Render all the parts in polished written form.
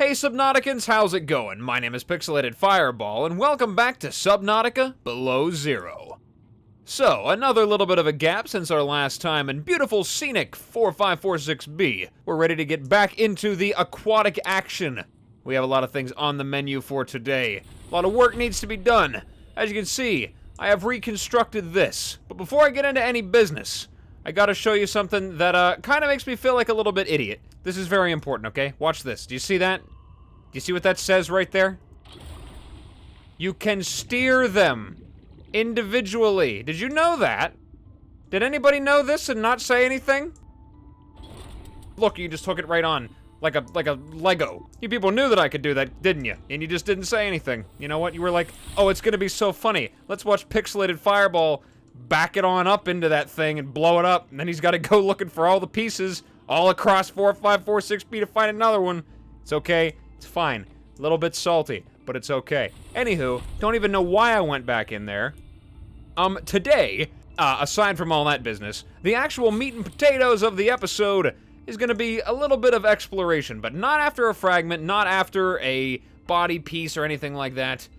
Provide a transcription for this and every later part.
Hey Subnauticans, how's it going? My name is Pixelated Fireball, and welcome back to Subnautica Below Zero. So, another little bit of a gap since our last time in beautiful scenic 4546B. We're ready to get back into the aquatic action. We have a lot of things on the menu for today. A lot of work needs to be done. As you can see, I have reconstructed this. But before I get into any business, I gotta show you something that kind of makes me feel like a little bit idiot. This is very important, okay? Watch this. Do you see that? Do you see what that says right there? You can steer them individually. Did you know that? Did anybody know this and not say anything? Look, you just hook it right on. Like a Lego. You people knew that I could do that, didn't you? And you just didn't say anything. You know what? You were like, oh, it's gonna be so funny. Let's watch Pixelated Fireball back it on up into that thing and blow it up. And then he's gotta go looking for all the pieces all across 4546B to find another one. It's okay. It's fine. A little bit salty, but it's okay. Anywho, don't even know why I went back in there. Today, aside from all that business, the actual meat and potatoes of the episode is gonna be a little bit of exploration, but not after a fragment, not after a body piece or anything like that.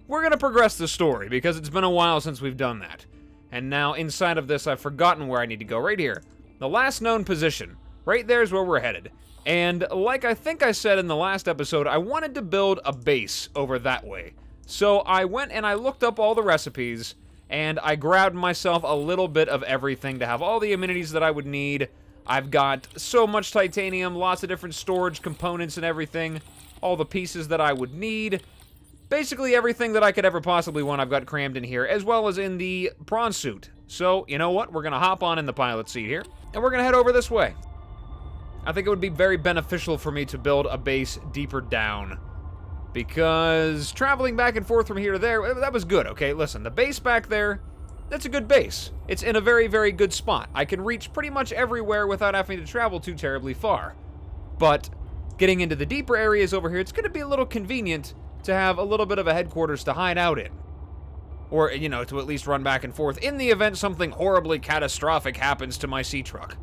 We're gonna progress the story, because it's been a while since we've done that. And now, inside of this, I've forgotten where I need to go. Right here. The last known position. Right there's where we're headed. And like I think I said in the last episode, I wanted to build a base over that way. So I went and I looked up all the recipes, and I grabbed myself a little bit of everything to have all the amenities that I would need. I've got so much titanium, lots of different storage components and everything, all the pieces that I would need. Basically everything that I could ever possibly want I've got crammed in here, as well as in the prawn suit. So, you know what? We're gonna hop on in the pilot seat here, and we're gonna head over this way. I think it would be very beneficial for me to build a base deeper down, because traveling back and forth from here to there, that was good, okay? Listen, the base back there, that's a good base. It's in a very, very good spot. I can reach pretty much everywhere without having to travel too terribly far. But getting into the deeper areas over here, it's going to be a little convenient to have a little bit of a headquarters to hide out in. Or, you know, to at least run back and forth in the event something horribly catastrophic happens to my sea truck.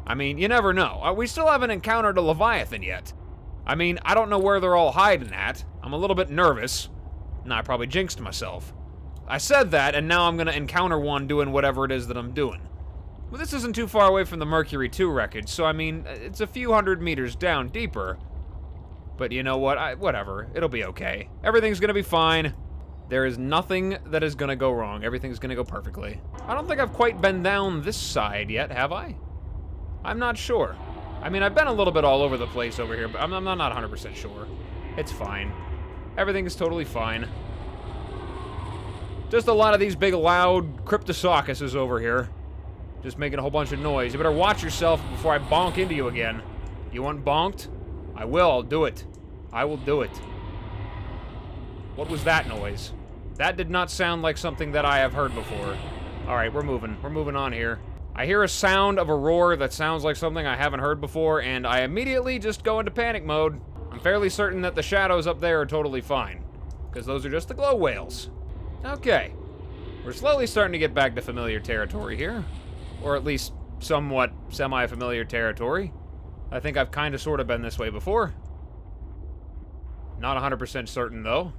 I mean, you never know. We still haven't encountered a Leviathan yet. I mean, I don't know where they're all hiding at. I'm a little bit nervous. Nah, I probably jinxed myself. I said that, and now I'm gonna encounter one doing whatever it is that I'm doing. Well, this isn't too far away from the Mercury 2 wreckage, so I mean, it's a few hundred meters down deeper. But you know what? Whatever. It'll be okay. Everything's gonna be fine. There is nothing that is gonna go wrong. Everything's gonna go perfectly. I don't think I've quite been down this side yet, have I? I'm not sure. I mean, I've been a little bit all over the place over here, but I'm not 100% sure. It's fine. Everything is totally fine. Just a lot of these big, loud cryptosaucuses over here. Just making a whole bunch of noise. You better watch yourself before I bonk into you again. You want bonked? I will. I'll do it. I will do it. What was that noise? That did not sound like something that I have heard before. Alright, we're moving. We're moving on here. I hear a sound of a roar that sounds like something I haven't heard before, and I immediately just go into panic mode. I'm fairly certain that the shadows up there are totally fine, because those are just the glow whales. Okay. We're slowly starting to get back to familiar territory here. Or at least somewhat semi-familiar territory. I think I've kind of sort of been this way before. Not 100% certain, though.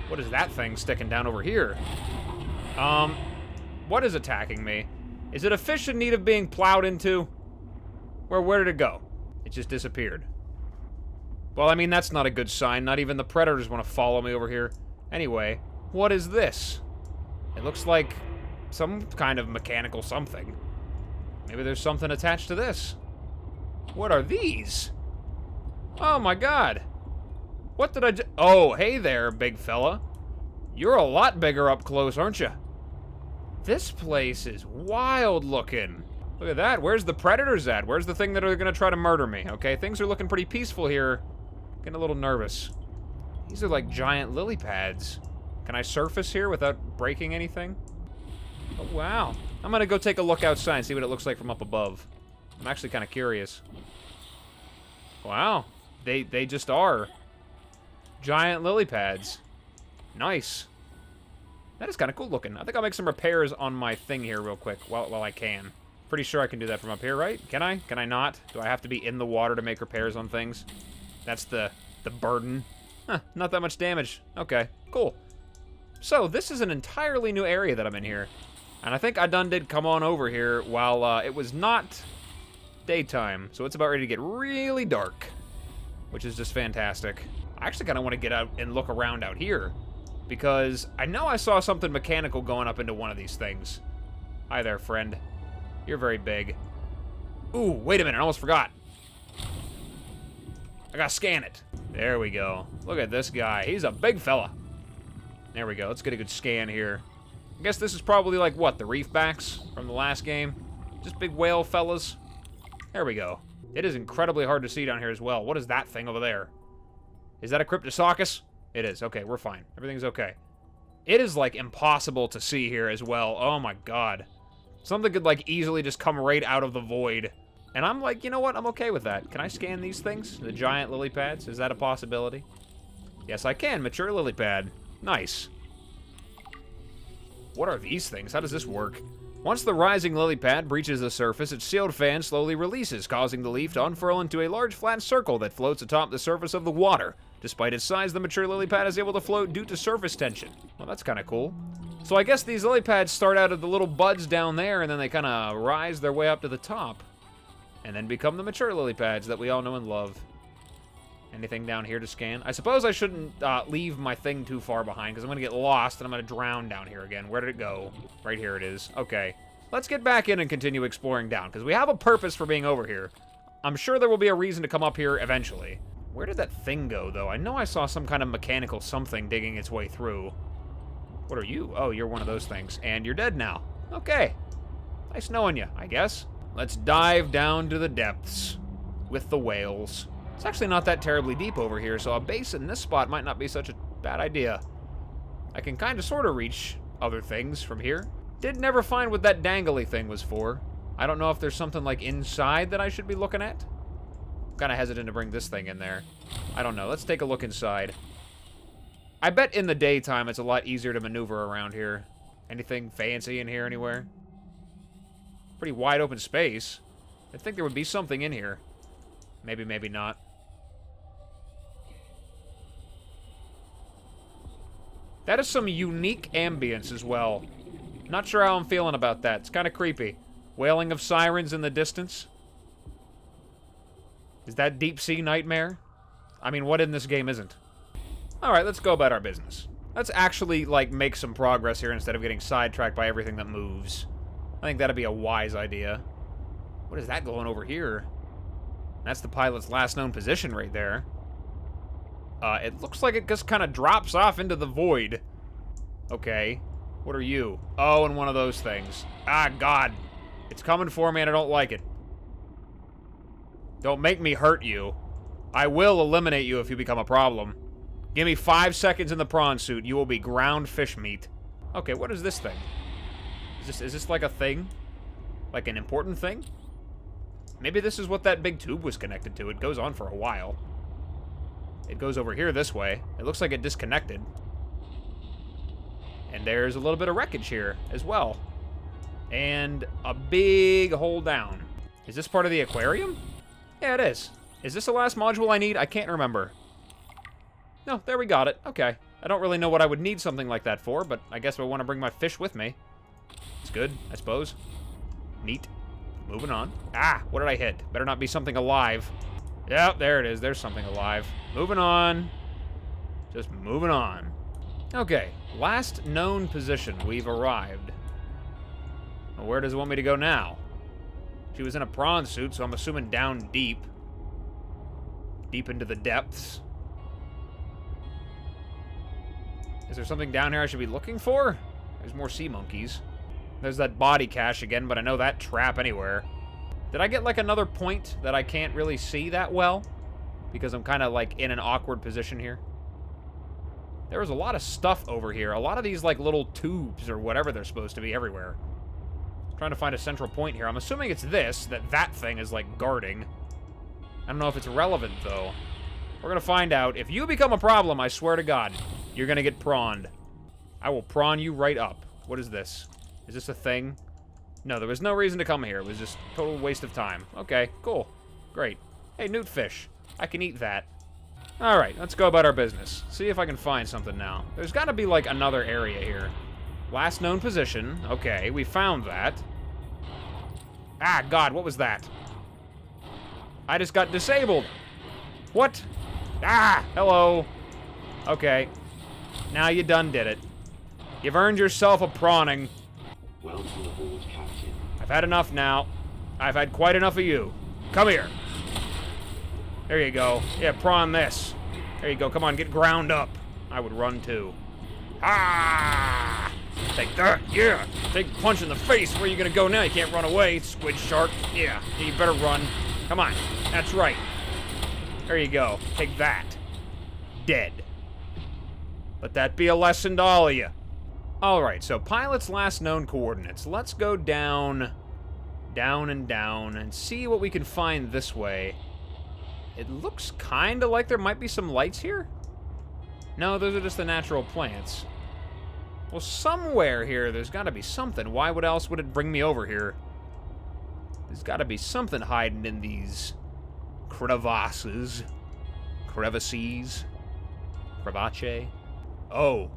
What is that thing sticking down over here? What is attacking me? Is it a fish in need of being plowed into? Where did it go? It just disappeared. Well, I mean, that's not a good sign. Not even the predators want to follow me over here. Anyway, what is this? It looks like some kind of mechanical something. Maybe there's something attached to this. What are these? Oh my god. What did I just... Oh, hey there, big fella. You're a lot bigger up close, aren't you? This place is wild looking. Look at that. Where's the predators at? Where's the thing that are going to try to murder me? Okay, things are looking pretty peaceful here. Getting a little nervous. These are like giant lily pads. Can I surface here without breaking anything? Oh, wow. I'm going to go take a look outside and see what it looks like from up above. I'm actually kind of curious. Wow. They just are. Giant lily pads. Nice. That is kind of cool looking. I think I'll make some repairs on my thing here real quick while I can. Pretty sure I can do that from up here, right? Can I? Can I not? Do I have to be in the water to make repairs on things? That's the The burden. Huh, not that much damage. Okay, cool. So, this is an entirely new area that I'm in here. And I think I done did come on over here while it was not daytime. So it's about ready to get really dark, which is just fantastic. I actually kind of want to get out and look around out here, because I know I saw something mechanical going up into one of these things. Hi there, friend. You're very big. Ooh, wait a minute, I almost forgot. I gotta scan it. There we go. Look at this guy. He's a big fella. There we go. Let's get a good scan here. I guess this is probably like, what, the reefbacks from the last game? Just big whale fellas. There we go. It is incredibly hard to see down here as well. What is that thing over there? Is that a Cryptococcus? It is. Okay, we're fine. Everything's okay. It is, like, impossible to see here as well. Oh, my God. Something could, like, easily just come right out of the void. And I'm like, you know what? I'm okay with that. Can I scan these things? The giant lily pads? Is that a possibility? Yes, I can. Mature lily pad. Nice. What are these things? How does this work? Once the rising lily pad breaches the surface, its sealed fan slowly releases, causing the leaf to unfurl into a large flat circle that floats atop the surface of the water. Despite its size, the mature lily pad is able to float due to surface tension. Well, that's kind of cool. So I guess these lily pads start out of the little buds down there, and then they kind of rise their way up to the top, and then become the mature lily pads that we all know and love. Anything down here to scan? I suppose I shouldn't leave my thing too far behind, because I'm going to get lost and I'm going to drown down here again. Where did it go? Right here it is. Okay. Let's get back in and continue exploring down, because we have a purpose for being over here. I'm sure there will be a reason to come up here eventually. Where did that thing go, though? I know I saw some kind of mechanical something digging its way through. What are you? Oh, you're one of those things. And you're dead now. Okay. Nice knowing you, I guess. Let's dive down to the depths with the whales. It's actually not that terribly deep over here, so a base in this spot might not be such a bad idea. I can kind of sort of reach other things from here. Did never find what that dangly thing was for. I don't know if there's something like inside that I should be looking at. I'm kind of hesitant to bring this thing in there. I don't know. Let's take a look inside. I bet in the daytime it's a lot easier to maneuver around here. Anything fancy in here anywhere? Pretty wide open space. I think there would be something in here. Maybe, maybe not. That is some unique ambience as well. Not sure how I'm feeling about that. It's kind of creepy. Wailing of sirens in the distance. Is that deep sea nightmare? I mean, what in this game isn't? Alright, let's go about our business. Let's actually, like, make some progress here instead of getting sidetracked by everything that moves. I think that'd be a wise idea. What is that going over here? That's the pilot's last known position right there. It looks like it just kind of drops off into the void. Okay. What are you? Oh, and one of those things. Ah, God. It's coming for me and I don't like it. Don't make me hurt you. I will eliminate you if you become a problem. Give me 5 seconds in the prawn suit. You will be ground fish meat. Okay, what is this thing? Is this like a thing? Like an important thing? Maybe this is what that big tube was connected to. It goes on for a while. It goes over here this way. It looks like it disconnected. And there's a little bit of wreckage here as well. And a big hole down. Is this part of the aquarium? Yeah, it is. Is this the last module I need? I can't remember. No, there we got it. Okay. I don't really know what I would need something like that for, but I guess I want to bring my fish with me. It's good, I suppose. Neat. Moving on. Ah, what did I hit? Better not be something alive. Yep, there it is. There's something alive. Moving on. Just moving on. Okay, last known position. We've arrived. Well, where does it want me to go now? She was in a prawn suit, so I'm assuming down deep. Deep into the depths. Is there something down here I should be looking for? There's more sea monkeys. There's that body cache again, but I know that trap anywhere. Did I get, like, another point that I can't really see that well? Because I'm kind of, like, in an awkward position here. There was a lot of stuff over here. A lot of these, like, little tubes or whatever they're supposed to be everywhere. I'm trying to find a central point here. I'm assuming it's this, that thing is, like, guarding. I don't know if it's relevant, though. We're gonna find out. If you become a problem, I swear to God, you're gonna get prawned. I will prawn you right up. What is this? Is this a thing? No, there was no reason to come here. It was just total waste of time. Okay, cool. Great. Hey, newt fish. I can eat that. Alright, let's go about our business. See if I can find something now. There's gotta be, like, another area here. Last known position. Okay, we found that. Ah, God, what was that? I just got disabled. What? Ah, hello. Okay. Now you done did it. You've earned yourself a prawning. Welcome aboard, Captain. I've had enough now. I've had quite enough of you. Come here. There you go. Yeah, prawn this. There you go. Come on, get ground up. I would run too. Ah! Take that. Yeah. Take a punch in the face. Where are you gonna go now? You can't run away, Squidshark. Yeah. You better run. Come on. That's right. There you go. Take that. Dead. Let that be a lesson to all of you. Alright, so pilot's last known coordinates. Let's go down, down and down, and see what we can find this way. It looks kind of like there might be some lights here. No, those are just the natural plants. Well, somewhere here, there's got to be something. Why else would it bring me over here? There's got to be something hiding in these crevasses. Crevices. Crevace. Oh.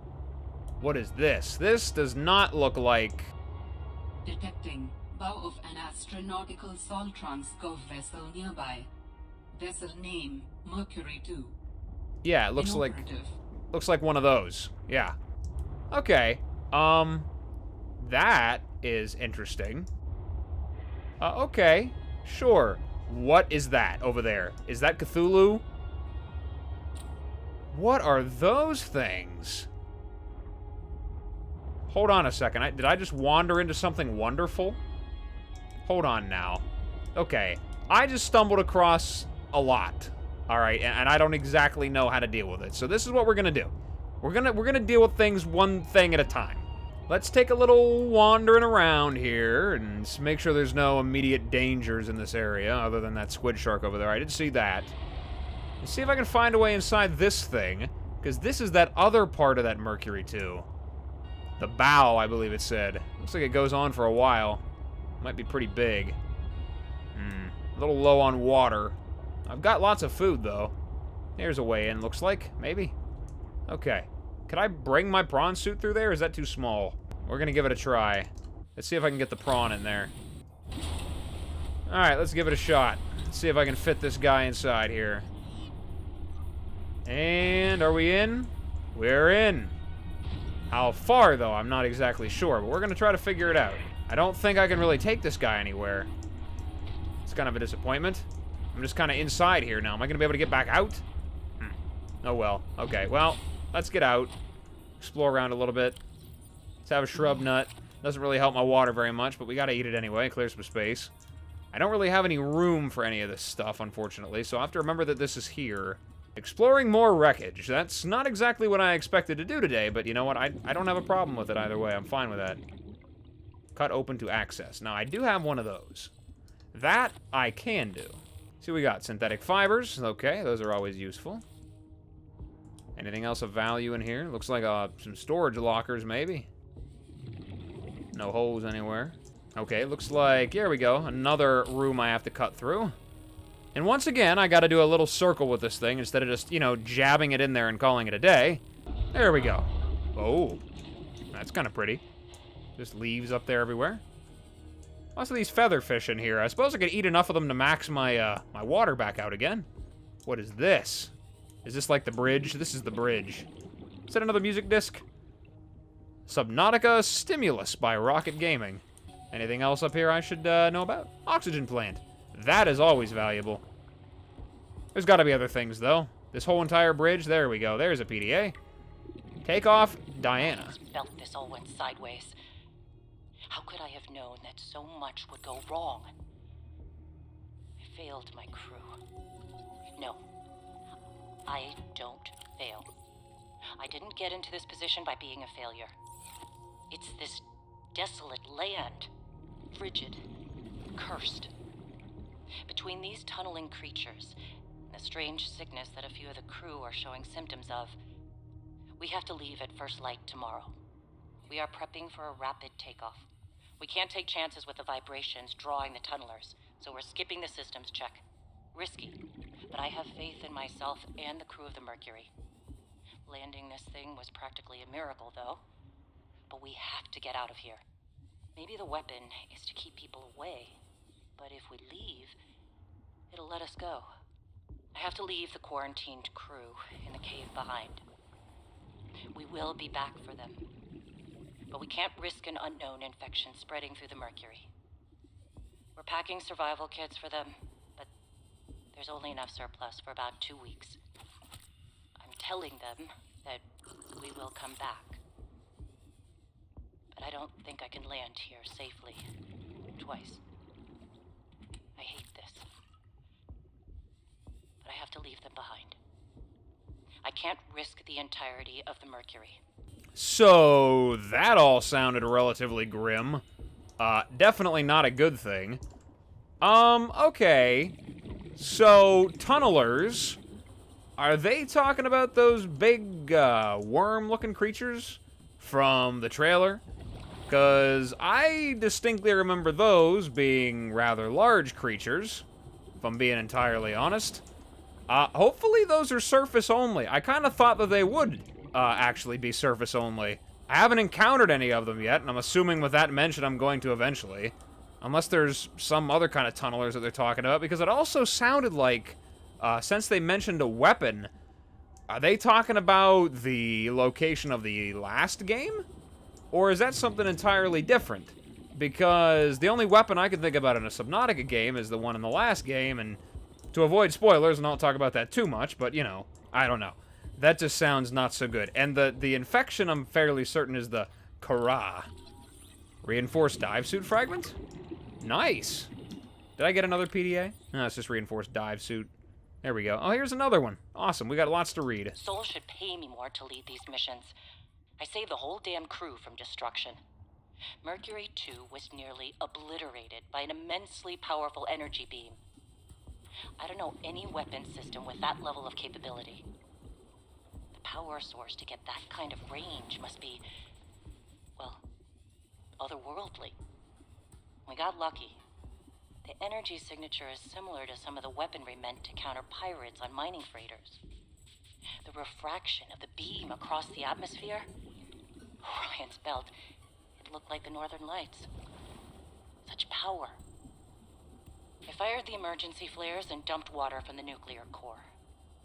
What is this? This does not look like... Detecting bow of an astronautical Soltron Scove vessel nearby. Vessel name, Mercury 2. Yeah, it looks like one of those. Yeah. Okay. That is interesting. Okay. Sure. What is that over there? Is that Cthulhu? What are those things? Hold on a second. Did I just wander into something wonderful? Hold on now. Okay. I just stumbled across a lot. Alright, and I don't exactly know how to deal with it. So this is what we're gonna do. We're gonna deal with things one thing at a time. Let's take a little wandering around here and make sure there's no immediate dangers in this area, other than that Squidshark over there. I did see that. Let's see if I can find a way inside this thing, because this is that other part of that Mercury 2. The bow, I believe it said. Looks like it goes on for a while. Might be pretty big. A little low on water. I've got lots of food, though. There's a way in, looks like. Maybe. Okay. Could I bring my prawn suit through there, or is that too small? We're gonna give it a try. Let's see if I can get the prawn in there. Alright, let's give it a shot. Let's see if I can fit this guy inside here. And are we in? We're in. How far, though, I'm not exactly sure, but we're gonna try to figure it out. I don't think I can really take this guy anywhere. It's kind of a disappointment. I'm just kind of inside here now. Am I gonna be able to get back out? Oh well. Okay, well, let's get out. Explore around a little bit. Let's have a shrub nut. Doesn't really help my water very much, but we gotta eat it anyway. Clear some space. I don't really have any room for any of this stuff, unfortunately, so I have to remember that this is here. Exploring more wreckage. That's not exactly what I expected to do today, but you know what? I don't have a problem with it either way. I'm fine with that. Cut open to access. Now, I do have one of those. That I can do. See what we got. Synthetic fibers. Okay, those are always useful. Anything else of value in here? Looks like some storage lockers, maybe. No holes anywhere. Okay, looks like... Here we go. Another room I have to cut through. And once again, I gotta do a little circle with this thing instead of just, you know, jabbing it in there and calling it a day. There we go. Oh. That's kind of pretty. Just leaves up there everywhere. Lots of these featherfish in here. I suppose I could eat enough of them to max my, my water back out again. What is this? Is this like the bridge? This is the bridge. Is that another music disc? Subnautica Stimulus by Rocket Gaming. Anything else up here I should know about? Oxygen plant. That is always valuable. There's got to be other things, though. This whole entire bridge, there we go. There's a PDA. Take off, Diana. I felt this all went sideways. How could I have known that so much would go wrong? I failed my crew. No, I don't fail. I didn't get into this position by being a failure. It's this desolate land. Frigid. Cursed. Between these tunneling creatures and the strange sickness that a few of the crew are showing symptoms of, we have to leave at first light tomorrow. We are prepping for a rapid takeoff. We can't take chances with the vibrations drawing the tunnelers, so we're skipping the systems check. Risky, but but I have faith in myself and the crew of the Mercury. Landing this thing was practically a miracle, though. But we have to get out of here. Maybe the weapon is to keep people away, but if we leave, it'll let us go. I have to leave the quarantined crew in the cave behind. We will be back for them, but we can't risk an unknown infection spreading through the Mercury. We're packing survival kits for them, but there's only enough surplus for about 2 weeks. I'm telling them that we will come back. But I don't think I can land here safely. Twice. I hate this. But I have to leave them behind. I can't risk the entirety of the Mercury. So, that all sounded relatively grim. Definitely not a good thing. Okay. So, tunnelers, are they talking about those big, worm-looking creatures from the trailer? Because I distinctly remember those being rather large creatures, if I'm being entirely honest. Hopefully those are surface only. I kind of thought that they would, actually be surface only. I haven't encountered any of them yet, and I'm assuming with that mention I'm going to eventually. Unless there's some other kind of tunnelers that they're talking about, because it also sounded like, since they mentioned a weapon, are they talking about the location of the last game? Or is that something entirely different? Because the only weapon I can think about in a Subnautica game is the one in the last game, and to avoid spoilers, and I won't talk about that too much, but, you know, I don't know. That just sounds not so good. And the infection, I'm fairly certain, is the Kara. Reinforced dive suit fragment? Nice. Did I get another PDA? No, it's just reinforced dive suit. There we go. Oh, here's another one. Awesome, we got lots to read. Sol should pay me more to lead these missions. I saved the whole damn crew from destruction. Mercury 2 was nearly obliterated by an immensely powerful energy beam. I don't know any weapon system with that level of capability. The power source to get that kind of range must be, well, otherworldly. We got lucky. The energy signature is similar to some of the weaponry meant to counter pirates on mining freighters. The refraction of the beam across the atmosphere? Ryan's belt, it looked like the Northern Lights. Such power. I fired the emergency flares and dumped water from the nuclear core.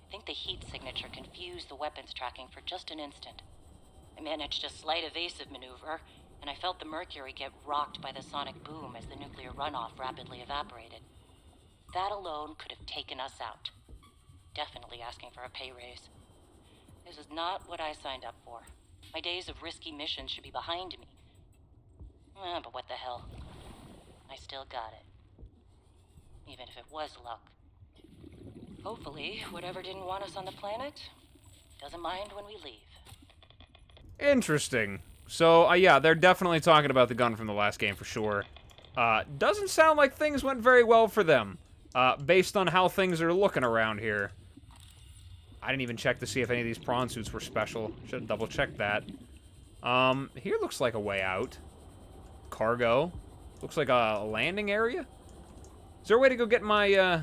I think the heat signature confused the weapons tracking for just an instant. I managed a slight evasive maneuver, and I felt the Mercury get rocked by the sonic boom as the nuclear runoff rapidly evaporated. That alone could have taken us out. Definitely asking for a pay raise. This is not what I signed up for. My days of risky missions should be behind me. But what the hell? I still got it. Even if it was luck. Hopefully, whatever didn't want us on the planet doesn't mind when we leave. Interesting. So, yeah, they're definitely talking about the gun from the last game for sure. Doesn't sound like things went very well for them, based on how things are looking around here. I didn't even check to see if any of these prawn suits were special. Should have double-checked that. Here looks like a way out. Cargo. Looks like a landing area. Is there a way to go get my,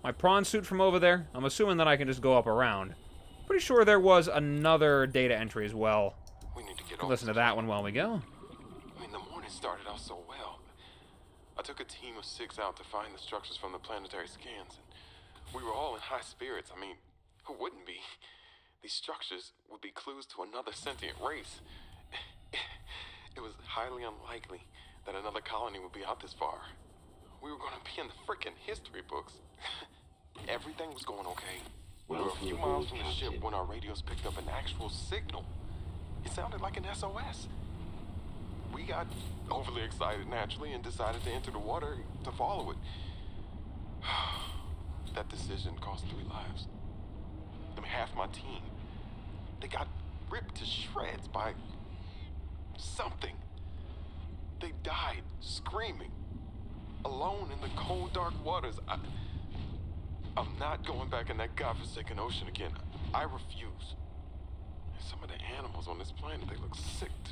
my prawn suit from over there? I'm assuming that I can just go up around. Pretty sure there was another data entry as well. We need to get Listen to that one while we go. I mean, the morning started out so well. I took a team of 6 out to find the structures from the planetary scans, and we were all in high spirits. I mean, who wouldn't be? These structures would be clues to another sentient race. It was highly unlikely that another colony would be out this far. We were going to be in the frickin' history books. Everything was going okay. We were a few miles from the ship when our radios picked up an actual signal. It sounded like an SOS. We got overly excited naturally and decided to enter the water to follow it. That decision cost 3 lives. I mean, half my team. They got ripped to shreds by something. They died screaming, alone in the cold, dark waters. I'm not going back in that godforsaken ocean again. I refuse. Some of the animals on this planet, they look sick too.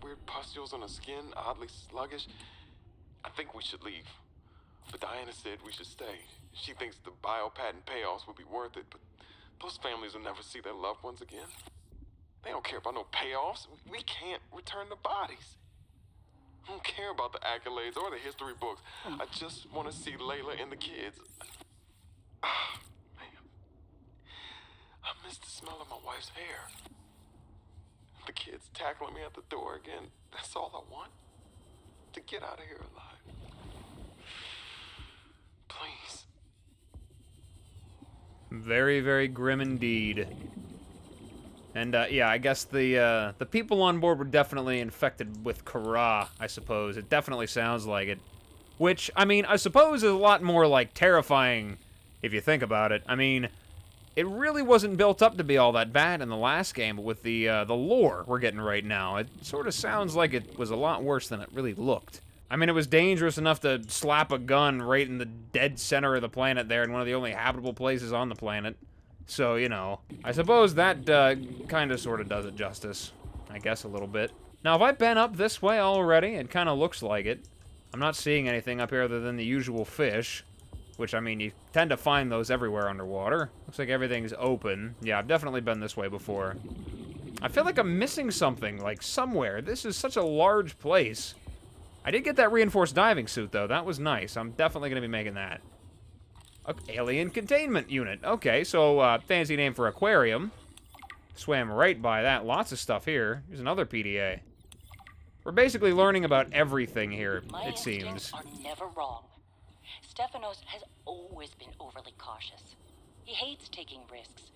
Weird pustules on the skin, oddly sluggish. I think we should leave. But Diana said we should stay. She thinks the biopatent payoffs would be worth it, but those families will never see their loved ones again. They don't care about no payoffs. We can't return the bodies. I don't care about the accolades or the history books. I just want to see Layla and the kids. Ah, man. I miss the smell of my wife's hair. The kids tackling me at the door again. That's all I want. To get out of here alive. Please. Very, very grim indeed. And, yeah, I guess the people on board were definitely infected with Kara, I suppose. It definitely sounds like it. Which, I mean, I suppose is a lot more, like, terrifying if you think about it. I mean, it really wasn't built up to be all that bad in the last game, but with the lore we're getting right now, it sort of sounds like it was a lot worse than it really looked. I mean, it was dangerous enough to slap a gun right in the dead center of the planet there, in one of the only habitable places on the planet. So, you know, I suppose that kind of sort of does it justice. I guess a little bit. Now, have I been up this way already? It kind of looks like it. I'm not seeing anything up here other than the usual fish. Which, I mean, you tend to find those everywhere underwater. Looks like everything's open. Yeah, I've definitely been this way before. I feel like I'm missing something, like, somewhere. This is such a large place. I did get that reinforced diving suit, though. That was nice. I'm definitely going to be making that. Alien containment unit. Okay, so, fancy name for aquarium. Swam right by that. Lots of stuff here. Here's another PDA. We're basically learning about everything here, it seems. My instincts are never wrong. Stefanos has always been overly cautious. He hates taking risks,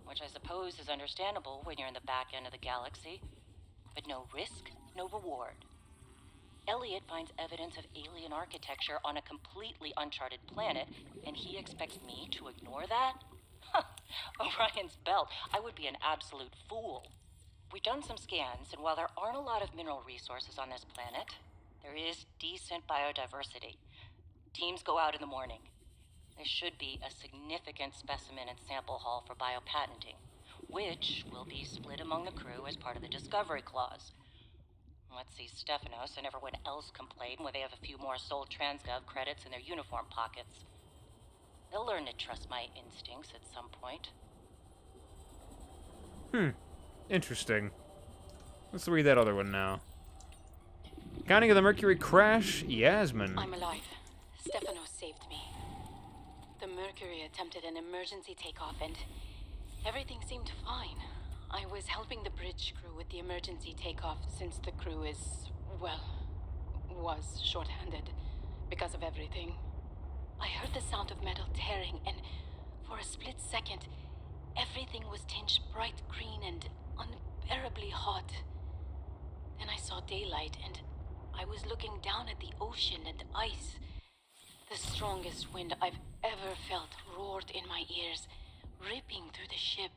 which I suppose is understandable when you're in the back end of the galaxy. But no risk, no reward. Elliot finds evidence of alien architecture on a completely uncharted planet, and he expects me to ignore that? Orion's belt. I would be an absolute fool. We've done some scans, and while there aren't a lot of mineral resources on this planet, there is decent biodiversity. Teams go out in the morning. There should be a significant specimen and sample haul for biopatenting, which will be split among the crew as part of the discovery clause. Let's see, Stefanos and everyone else complain when they have a few more Sol Transgov credits in their uniform pockets. They'll learn to trust my instincts at some point. Interesting. Let's read that other one now. Counting of the Mercury crash, Yasmin. I'm alive. Stefanos saved me. The Mercury attempted an emergency takeoff and everything seemed fine. I was helping the bridge crew with the emergency takeoff since the crew was short-handed because of everything. I heard the sound of metal tearing and for a split second, everything was tinged bright green and unbearably hot. Then I saw daylight and I was looking down at the ocean and ice. The strongest wind I've ever felt roared in my ears, ripping through the ship.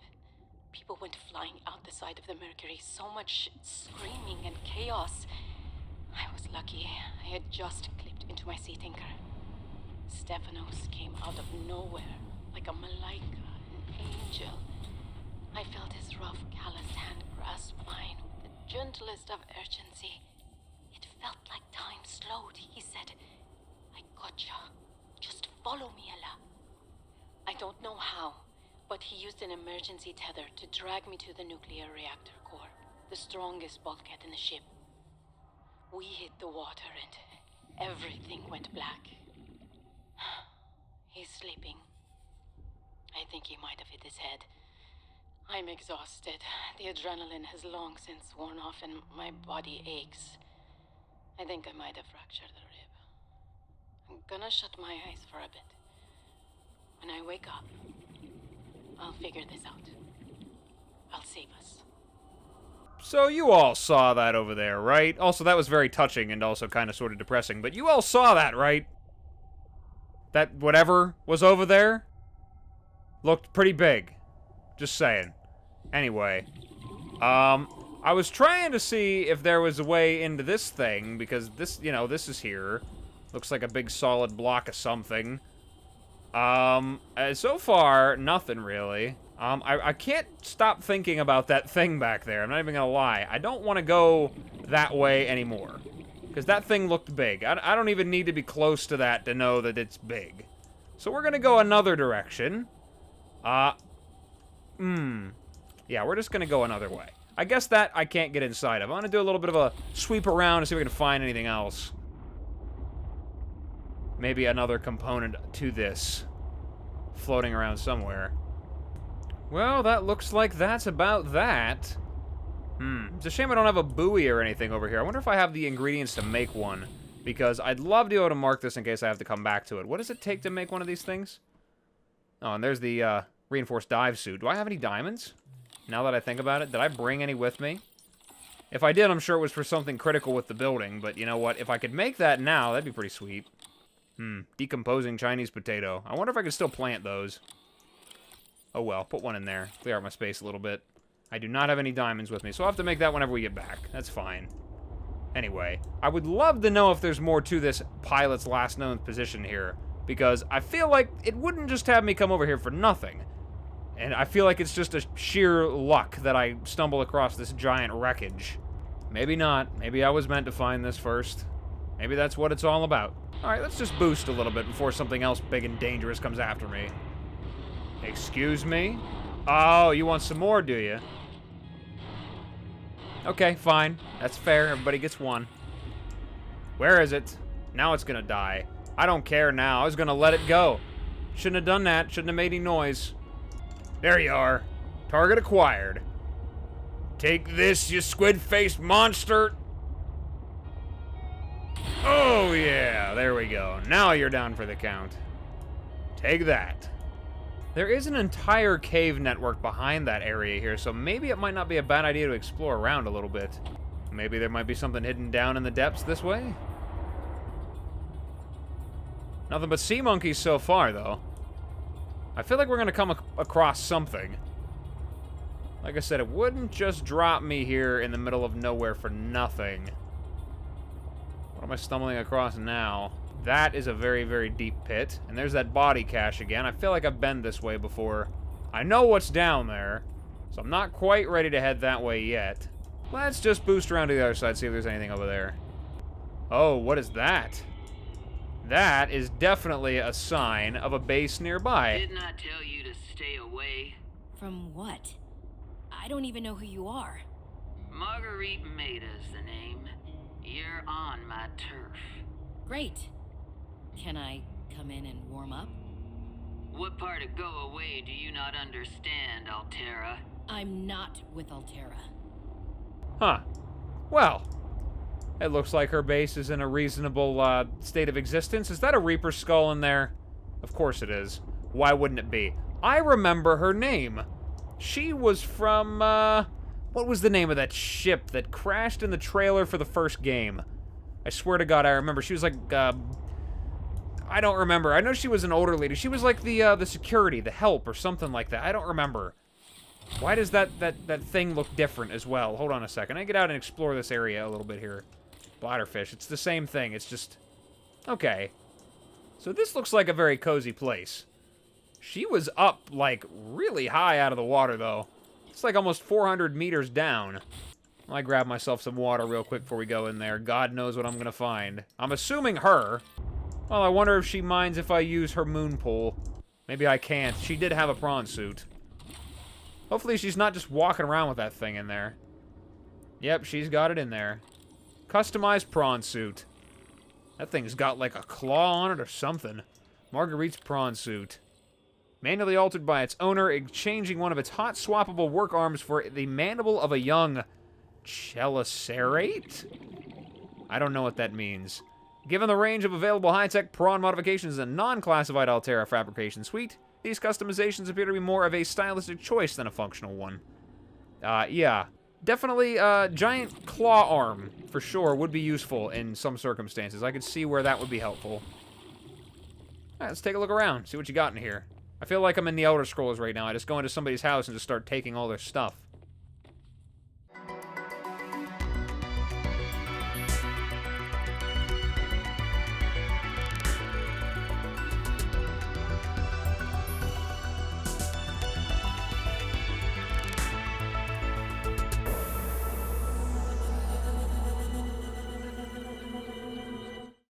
People went flying out the side of the Mercury, so much screaming and chaos. I was lucky. I had just clipped into my sea tinker. Stefanos came out of nowhere, like a malaika, an angel. I felt his rough, calloused hand grasp mine with the gentlest of urgency. It felt like time slowed. He said, "I gotcha. Just follow me, Ella." I don't know how, but he used an emergency tether to drag me to the nuclear reactor core, the strongest bulkhead in the ship. We hit the water and everything went black. He's sleeping. I think he might have hit his head. I'm exhausted. The adrenaline has long since worn off and my body aches. I think I might have fractured the rib. I'm gonna shut my eyes for a bit. When I wake up, I'll figure this out. I'll save us. So you all saw that over there, right? Also, that was very touching and also kind of sort of depressing, but you all saw that, right? That whatever was over there looked pretty big. Just saying. Anyway, I was trying to see if there was a way into this thing, because this, you know, this is here. Looks like a big solid block of something. So far, nothing really. I can't stop thinking about that thing back there. I'm not even gonna lie. I don't want to go that way anymore. Because that thing looked big. I don't even need to be close to that to know that it's big. So we're going to go another direction. Yeah, we're just going to go another way. I guess that I can't get inside of. I'm going to do a little bit of a sweep around and see if we can find anything else. Maybe another component to this floating around somewhere. Well, that looks like that's about that. It's a shame I don't have a buoy or anything over here. I wonder if I have the ingredients to make one, because I'd love to be able to mark this in case I have to come back to it. What does it take to make one of these things? Oh, and there's the reinforced dive suit. Do I have any diamonds? Now that I think about it, did I bring any with me? If I did, I'm sure it was for something critical with the building, but you know what? If I could make that now, that'd be pretty sweet. Decomposing Chinese potato. I wonder if I could still plant those. Oh well, put one in there. Clear out my space a little bit. I do not have any diamonds with me, so I'll have to make that whenever we get back. That's fine. Anyway, I would love to know if there's more to this pilot's last known position here, because I feel like it wouldn't just have me come over here for nothing. And I feel like it's just a sheer luck that I stumble across this giant wreckage. Maybe not. Maybe I was meant to find this first. Maybe that's what it's all about. Alright, let's just boost a little bit before something else big and dangerous comes after me. Excuse me? Oh, you want some more, do you? Okay, fine. That's fair. Everybody gets one. Where is it? Now it's gonna die. I don't care now. I was gonna let it go. Shouldn't have done that. Shouldn't have made any noise. There you are. Target acquired. Take this, you squid-faced monster! Oh, yeah. There we go. Now you're down for the count. Take that. There is an entire cave network behind that area here, so maybe it might not be a bad idea to explore around a little bit. Maybe there might be something hidden down in the depths this way? Nothing but sea monkeys so far, though. I feel like we're going to come across something. Like I said, it wouldn't just drop me here in the middle of nowhere for nothing. What am I stumbling across now? That is a very, very deep pit. And there's that body cache again. I feel like I've been this way before. I know what's down there, so I'm not quite ready to head that way yet. Let's just boost around to the other side, see if there's anything over there. Oh, what is that? That is definitely a sign of a base nearby. Didn't I tell you to stay away? From what? I don't even know who you are. Marguerite Maida's the name. You're on my turf. Great. Can I come in and warm up? What part of go away do you not understand, Altera? I'm not with Altera. Huh. Well, it looks like her base is in a reasonable state of existence. Is that a Reaper skull in there? Of course it is. Why wouldn't it be? I remember her name. She was from, what was the name of that ship that crashed in the trailer for the first game? I swear to God, I remember. She was like, I don't remember. I know she was an older lady. She was like the security, the help, or something like that. I don't remember. Why does that thing look different as well? Hold on a second. I get out and explore this area a little bit here. Bladderfish. It's the same thing. It's just... Okay. So this looks like a very cozy place. She was up, like, really high out of the water, though. It's like almost 400 meters down. I grab myself some water real quick before we go in there. God knows what I'm going to find. I'm assuming her. Well, I wonder if she minds if I use her moon pool. Maybe I can't. She did have a prawn suit. Hopefully she's not just walking around with that thing in there. Yep, she's got it in there. Customized prawn suit. That thing's got like a claw on it or something. Marguerite's prawn suit. Manually altered by its owner, exchanging one of its hot swappable work arms for the mandible of a young Chelicerate? I don't know what that means. Given the range of available high-tech prawn modifications and non-classified Altera fabrication suite, these customizations appear to be more of a stylistic choice than a functional one. Yeah. Definitely, giant claw arm, for sure, would be useful in some circumstances. I could see where that would be helpful. Alright, let's take a look around, see what you got in here. I feel like I'm in the Elder Scrolls right now. I just go into somebody's house and just start taking all their stuff.